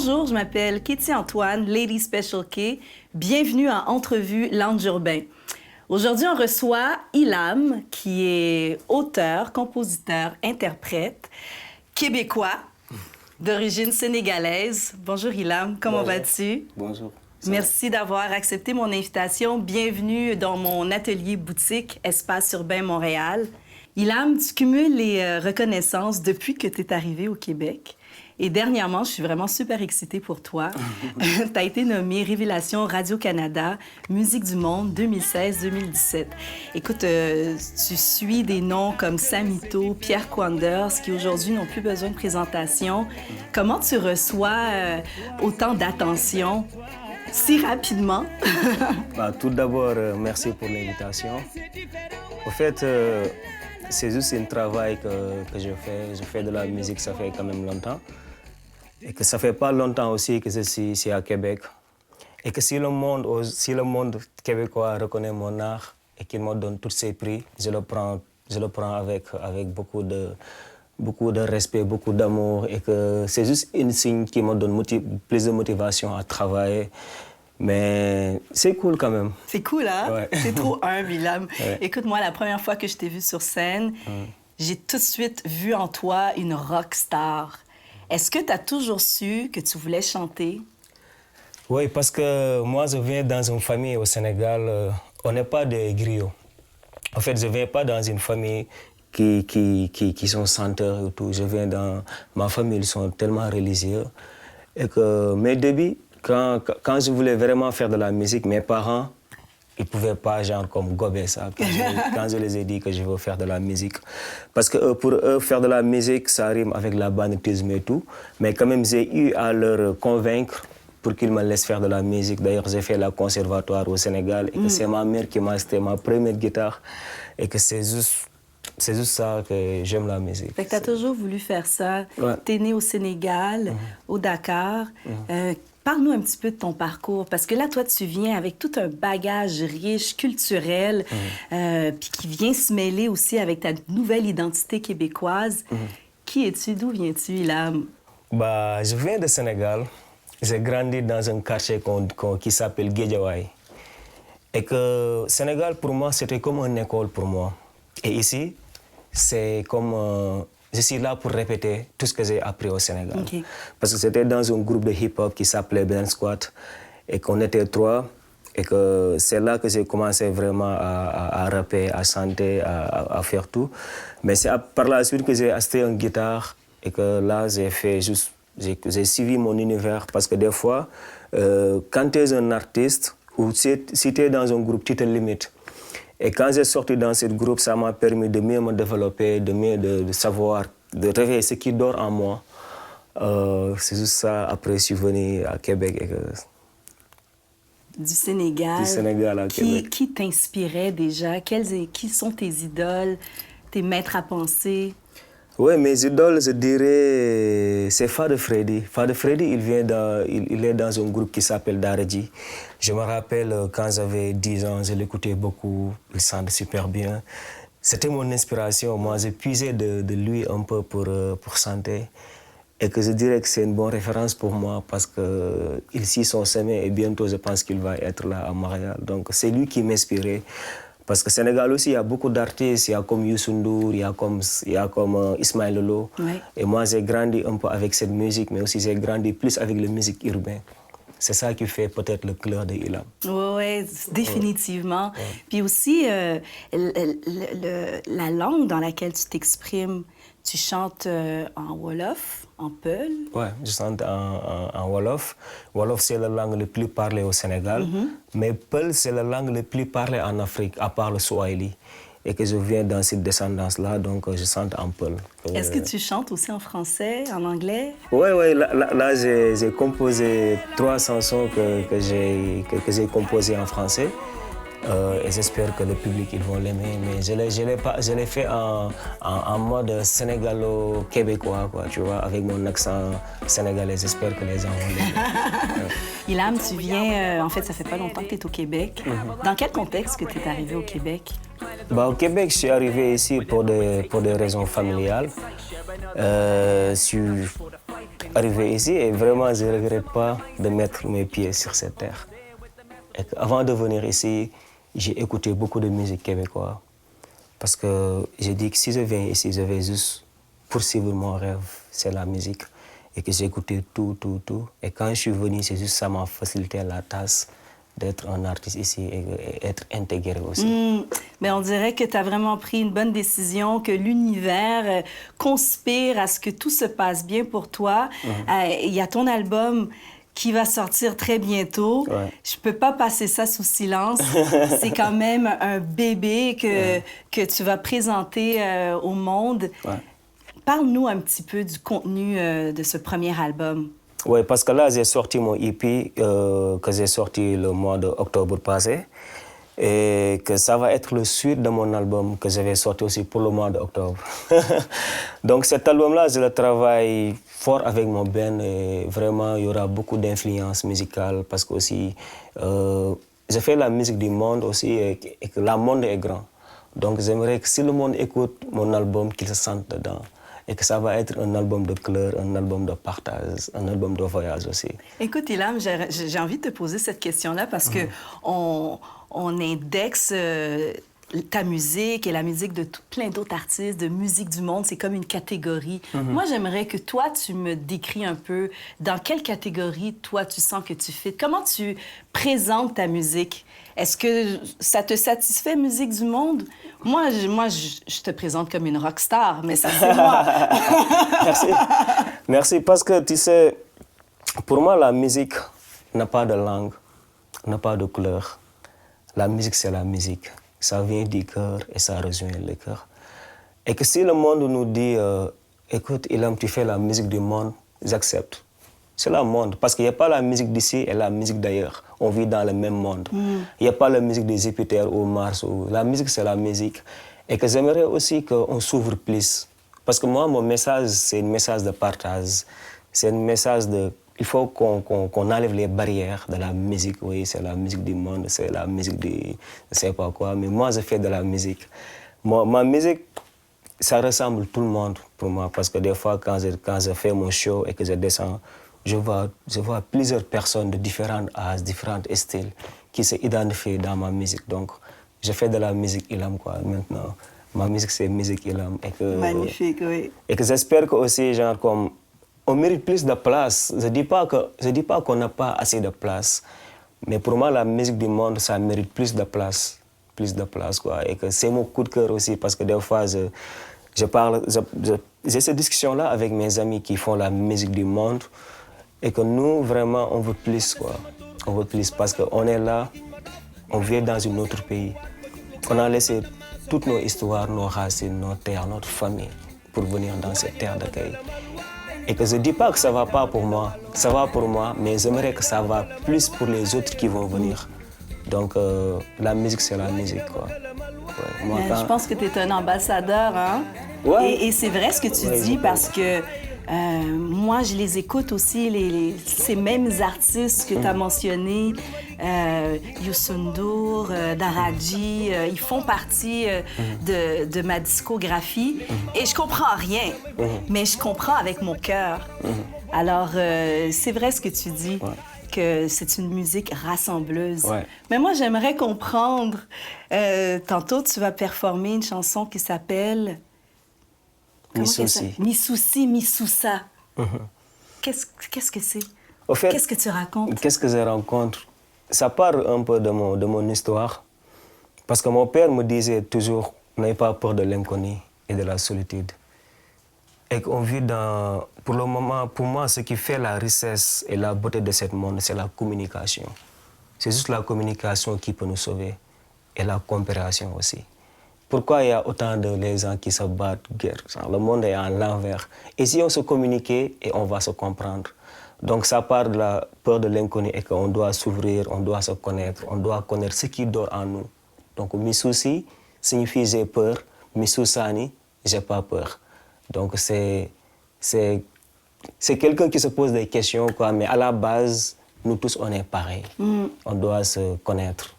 Bonjour, je m'appelle Katie Antoine, Lady Special K. Bienvenue à Entrevue Lounge Urbain. Aujourd'hui, on reçoit Ilham, qui est auteur, compositeur, interprète, québécois, d'origine sénégalaise. Bonjour Ilham, comment vas-tu? Bonjour. Merci d'avoir accepté mon invitation. Bienvenue dans mon atelier boutique Espace Urbain Montréal. Ilham, tu cumules les reconnaissances depuis que tu es arrivé au Québec. Et dernièrement, je suis vraiment super excitée pour toi. Tu as été nommée Révélation Radio-Canada, Musique du Monde 2016-2017. Écoute, tu suis des noms comme Samito, Pierre Quanders, qui aujourd'hui n'ont plus besoin de présentation. Comment tu reçois autant d'attention si rapidement? Tout d'abord, merci pour l'invitation. Au fait, c'est juste un travail que je fais. Je fais de la musique, ça fait quand même longtemps. Et que ça fait pas longtemps aussi que je suis ici à Québec. Et que si le monde québécois reconnaît mon art et qu'il me donne tous ces prix, je le prends avec beaucoup de respect, beaucoup d'amour. Et que c'est juste un signe qui me donne plus de motivation à travailler. Mais c'est cool quand même. C'est cool, hein? Ouais. C'est trop humble, Ilham. Ouais. Écoute, moi, la première fois que je t'ai vu sur scène, j'ai tout de suite vu en toi une rock star. Est-ce que tu as toujours su que tu voulais chanter? Oui, parce que moi, je viens dans une famille au Sénégal, on n'est pas des griots. En fait, je ne viens pas dans une famille qui sont chanteurs et tout. Je viens dans ma famille, ils sont tellement religieux. Et que mes débuts, quand je voulais vraiment faire de la musique, mes parents, ils ne pouvaient pas, genre, comme gober ça, quand je les ai dit que je veux faire de la musique. Parce que pour eux, faire de la musique, ça rime avec la banditisme et tout. Mais quand même, j'ai eu à leur convaincre pour qu'ils me laissent faire de la musique. D'ailleurs, j'ai fait le conservatoire au Sénégal et que c'est ma mère qui m'a acheté ma première guitare. Et que c'est juste ça que j'aime la musique. Fait que tu as toujours voulu faire ça. Ouais. Tu es né au Sénégal, au Dakar. Parle-nous un petit peu de ton parcours, parce que là, toi, tu viens avec tout un bagage riche, culturel, puis qui vient se mêler aussi avec ta nouvelle identité québécoise. Qui es-tu? D'où viens-tu, Ilham? Je viens du Sénégal. J'ai grandi dans un quartier qui s'appelle Guédiawaye. Et que Sénégal, pour moi, c'était comme une école pour moi. Et ici, c'est comme... je suis là pour répéter tout ce que j'ai appris au Sénégal. Okay. Parce que c'était dans un groupe de hip-hop qui s'appelait Ben Squat et qu'on était 3. Et que c'est là que j'ai commencé vraiment à rapper, à chanter, à faire tout. Mais c'est par la suite que j'ai acheté une guitare et que là, j'ai suivi mon univers. Parce que des fois, quand tu es un artiste ou si tu es dans un groupe, tu te limites. Et quand j'ai sorti dans ce groupe, ça m'a permis de mieux me développer, de mieux de savoir, de réveiller ce qui dort en moi. C'est juste ça. Après, je suis venu à Québec. Du Sénégal. Du Sénégal à Québec. Qui t'inspirait déjà? Qui sont tes idoles, tes maîtres à penser? Oui, mes idoles, je dirais, c'est Fade Freddy. Fade Freddy, il est dans un groupe qui s'appelle Daredji. Je me rappelle quand j'avais 10 ans, je l'écoutais beaucoup, il chante super bien. C'était mon inspiration. Moi, j'ai puisé de lui un peu pour chanter. Et que je dirais que c'est une bonne référence pour moi parce qu'ils s'y sont semés et bientôt, je pense qu'il va être là à Montréal. Donc, c'est lui qui m'inspirait. Parce que Sénégal aussi, il y a beaucoup d'artistes, il y a comme Youssou N'Dour, il y a comme Ismaël Lô. Ouais. Et moi, j'ai grandi un peu avec cette musique, mais aussi j'ai grandi plus avec la musique urbaine. C'est ça qui fait peut-être le cœur de Ilham. Oui, définitivement. Ouais. Puis aussi, la langue dans laquelle tu t'exprimes, tu chantes en Wolof, en Peul? Oui, je chante en Wolof. Wolof, c'est la langue la plus parlée au Sénégal. Mais Peul, c'est la langue la plus parlée en Afrique, à part le Swahili. Et que je viens dans cette descendance-là, donc je chante en Peul. Est-ce que tu chantes aussi en français, en anglais? Oui, là j'ai composé 3 chansons que j'ai composées en français. Et j'espère que le public ils vont l'aimer. Mais je l'ai fait en mode sénégalo-québécois, quoi, tu vois, avec mon accent sénégalais. J'espère que les gens vont l'aimer. Ilham, tu viens, en fait, ça fait pas longtemps que tu es au Québec. Dans quel contexte que tu es arrivé au Québec? Au Québec, je suis arrivé ici pour des raisons familiales. arrivé ici et vraiment je ne regrette pas de mettre mes pieds sur cette terre. Et avant de venir ici, j'ai écouté beaucoup de musique québécoise. Parce que j'ai dit que si je viens ici, je vais juste poursuivre mon rêve, c'est la musique. Et que j'ai écouté tout. Et quand je suis venu, c'est juste ça m'a facilité la tâche d'être un artiste ici et être intégré aussi. Mais on dirait que tu as vraiment pris une bonne décision, que l'univers conspire à ce que tout se passe bien pour toi. Il y a ton album qui va sortir très bientôt. Ouais. Je peux pas passer ça sous silence. C'est quand même un bébé que tu vas présenter au monde. Ouais. Parle-nous un petit peu du contenu de ce premier album. Oui, parce que là, j'ai sorti mon EP que j'ai sorti le mois d'octobre passé. Et que ça va être le suite de mon album que je vais sortir aussi pour le mois d'octobre. Donc cet album-là, je le travaille fort avec mon band et vraiment, il y aura beaucoup d'influences musicales parce que aussi, je fais la musique du monde aussi et que le monde est grand. Donc j'aimerais que si le monde écoute mon album, qu'il se sente dedans. Et que ça va être un album de couleur, un album de partage, un album de voyage aussi. Écoute, Ilham, j'ai envie de te poser cette question-là parce que on indexe ta musique et la musique de plein d'autres artistes, de musique du monde. C'est comme une catégorie. Moi, j'aimerais que toi, tu me décris un peu dans quelle catégorie, toi, tu sens que tu fais. Comment tu présentes ta musique? Est-ce que ça te satisfait, musique du monde? Moi, je te présente comme une rockstar, mais ça, c'est moi. Merci. Merci, parce que, tu sais, pour moi, la musique n'a pas de langue, n'a pas de couleur. La musique, c'est la musique. Ça vient du cœur et ça rejoint le cœur. Et que si le monde nous dit, écoute, Ilham, tu fais la musique du monde, j'accepte. C'est le monde, parce qu'il n'y a pas la musique d'ici et la musique d'ailleurs. On vit dans le même monde. Il n'y a pas la musique de Jupiter ou Mars. La musique, c'est la musique. Et que j'aimerais aussi qu'on s'ouvre plus. Parce que moi, mon message, c'est un message de partage. C'est un message de... Il faut qu'on enlève les barrières de la musique. Oui, c'est la musique du monde, c'est la musique de... Je ne sais pas quoi, mais moi, je fais de la musique. Ma musique, ça ressemble à tout le monde pour moi. Parce que des fois, quand je fais mon show et que je descends, je vois plusieurs personnes de différents âges, différents styles qui s'identifient dans ma musique. Donc, je fais de la musique Ilham, quoi, maintenant. Ma musique, c'est musique Ilham. Magnifique, oui. Et que j'espère que aussi, genre, comme, on mérite plus de place. Je dis pas qu'on n'a pas assez de place. Mais pour moi, la musique du monde, ça mérite plus de place. Plus de place, quoi. Et que c'est mon coup de cœur aussi, parce que des fois, j'ai cette discussion-là avec mes amis qui font la musique du monde. Et que nous, vraiment, on veut plus, quoi. On veut plus parce qu'on est là, on vit dans un autre pays. On a laissé toutes nos histoires, nos racines, nos terres, notre famille pour venir dans cette terre d'accueil. Et que je ne dis pas que ça ne va pas pour moi, ça va pour moi, mais j'aimerais que ça va plus pour les autres qui vont venir. Donc, la musique, c'est la musique, quoi. Ouais, moi, Je pense que tu es un ambassadeur, hein? Ouais. Et c'est vrai ce que tu dis parce que moi, je les écoute aussi, ces mêmes artistes que tu as mentionnés, Youssou N'Dour, Daraji, ils font partie de ma discographie et je comprends rien, mais je comprends avec mon cœur. Alors, c'est vrai ce que tu dis. Ouais. Que c'est une musique rassembleuse. Ouais. Mais moi, j'aimerais comprendre. Tantôt, tu vas performer une chanson qui s'appelle... Missouci. Missouci, Missoussa. Qu'est-ce que c'est? Au fait, qu'est-ce que tu racontes? Qu'est-ce que je rencontre? Ça part un peu de mon histoire. Parce que mon père me disait toujours, n'ayez pas peur de l'inconnu et de la solitude. Et qu'on vit dans... Pour le moment, pour moi, ce qui fait la richesse et la beauté de ce monde, c'est la communication. C'est juste la communication qui peut nous sauver. Et la coopération aussi. Pourquoi il y a autant de gens qui se battent, guerre? Le monde est en l'envers. Et si on se communiquait, et on va se comprendre. Donc ça part de la peur de l'inconnu et qu'on doit s'ouvrir, on doit se connaître, on doit connaître ce qui dort en nous. Donc Missouci signifie j'ai peur, Missoussani, j'ai pas peur. Donc c'est quelqu'un qui se pose des questions, quoi, mais à la base, nous tous, on est pareils. On doit se connaître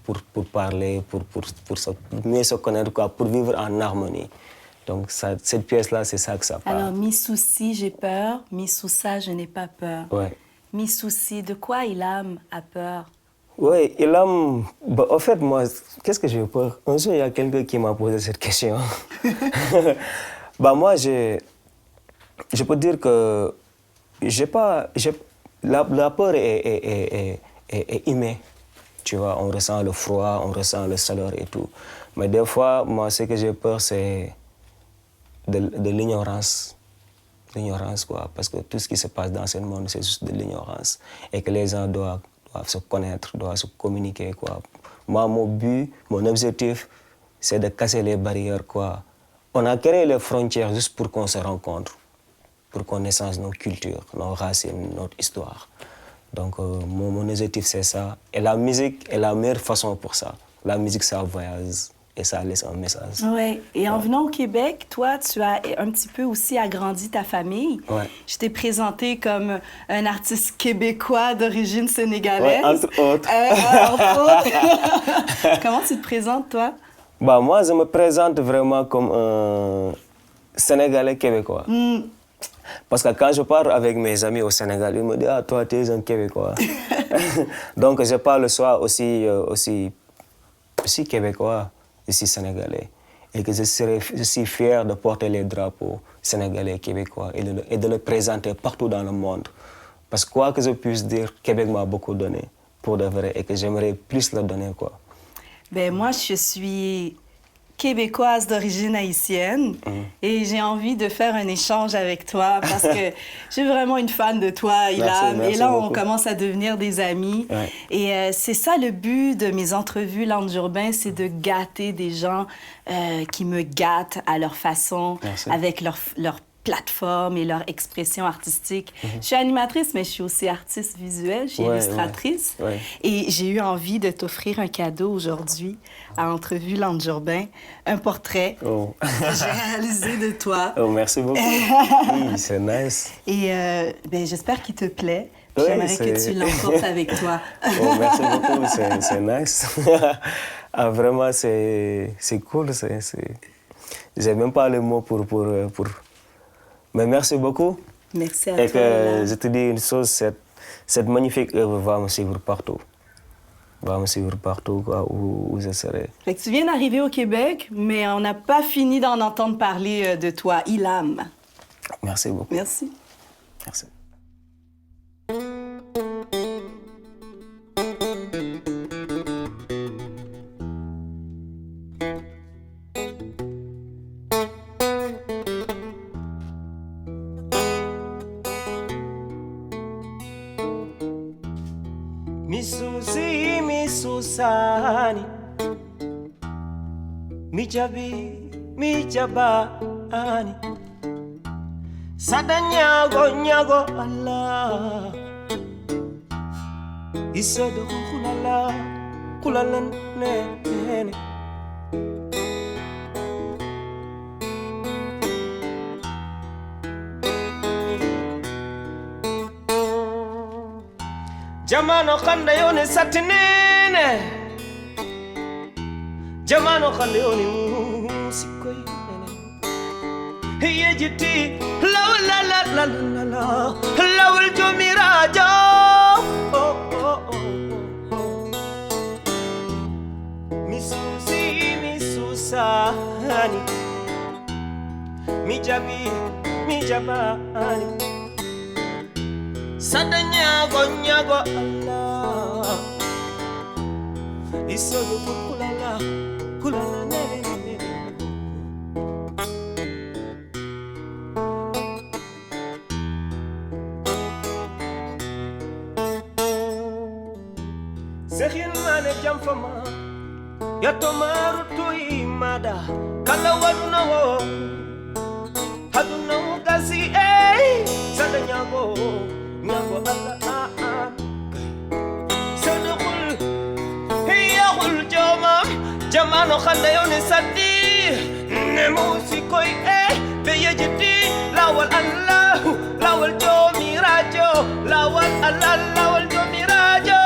pour parler, pour mieux se connaître, quoi, pour vivre en harmonie. Donc cette pièce-là, c'est ça que ça parle. Alors, mi souci, j'ai peur, mi sous ça, je n'ai pas peur. Ouais. Mi souci, de quoi Ilham a peur? Oui, Ilham, bah, en fait, moi, qu'est-ce que j'ai peur? Un jour, il y a quelqu'un qui m'a posé cette question. Bah, moi, je peux dire que la peur est humaine. Tu vois, on ressent le froid, on ressent la chaleur et tout. Mais des fois, moi, ce que j'ai peur, c'est de l'ignorance. L'ignorance, quoi. Parce que tout ce qui se passe dans ce monde, c'est juste de l'ignorance. Et que les gens doivent se connaître, doivent se communiquer, quoi. Moi, mon but, mon objectif, c'est de casser les barrières, quoi. On a créé les frontières juste pour qu'on se rencontre, pour qu'on échange nos cultures, nos racines, notre histoire. Donc, mon objectif, c'est ça. Et la musique est la meilleure façon pour ça. La musique, ça voyage et ça laisse un message. Oui. Et en venant au Québec, toi, tu as un petit peu aussi agrandi ta famille. Ouais. Je t'ai présenté comme un artiste québécois d'origine sénégalaise. Ouais, entre autres. Entre autres. Comment tu te présentes, toi? Bah, moi, je me présente vraiment comme un Sénégalais québécois. Parce que quand je parle avec mes amis au Sénégal, ils me disent « Ah, toi, tu es un Québécois. » Donc, je parle soit aussi québécois, aussi sénégalais. Et que je suis fier de porter les drapeaux sénégalais et québécois et de le présenter partout dans le monde. Parce que quoi que je puisse dire, Québec m'a beaucoup donné, pour de vrai, et que j'aimerais plus le donner, quoi. Ben moi, je suis québécoise d'origine haïtienne et j'ai envie de faire un échange avec toi parce que je suis vraiment une fan de toi, Ilham. Merci et là, beaucoup. on commence à devenir des amis. Ouais. Et c'est ça le but de mes entrevues Lounge Urbain, c'est de gâter des gens qui me gâtent à leur façon, Merci. avec leur plateforme et leur expression artistique. Je suis animatrice, mais je suis aussi artiste visuelle, je suis illustratrice. Ouais. Et j'ai eu envie de t'offrir un cadeau aujourd'hui à Entrevue Lounge Urbain, un portrait Oh. que j'ai réalisé de toi. Oh, merci beaucoup. Oui, c'est nice. Et ben, j'espère qu'il te plaît. Oui, J'aimerais que tu l'emportes avec toi. Oh, merci beaucoup, c'est nice. Ah, vraiment, c'est cool. J'ai même pas les mots pour... Mais merci beaucoup. Merci à Et toi. que je te dis une chose, cette magnifique œuvre va me suivre partout. Va me suivre partout, quoi, où je serai. Fait que tu viens d'arriver au Québec, mais on n'a pas fini d'en entendre parler de toi, Ilham. Merci beaucoup. Merci. Merci. Misusani mijabani sada nyago Allah isodo kulala ne jamano kanda yone satinene jamano kanda yone musikoyene yejiti lawal jomirajo misusani mijabani sada nyago Allah isodo kulala ne Sekhin mane jamfama yatomaru tu imada kala waduna wo haduna gazi sada nyago Allah sadqul hiya qul jamano khanda yone sadi ne musikoy beyejiti lawal Allah lawal jomirajo lawal Allah lawal jomirajo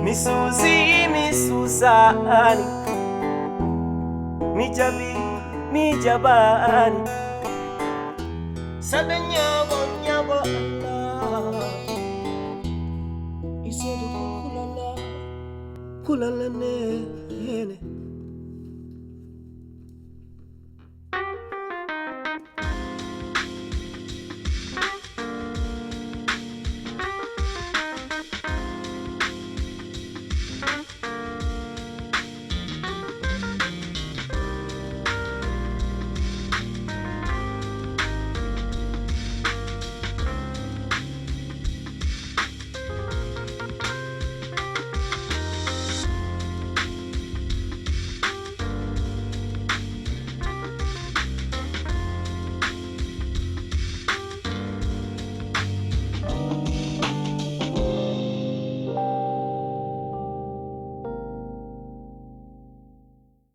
misus sani mi jabi mi jabani sabe nyago nyago Allah isedo kulala kulala ne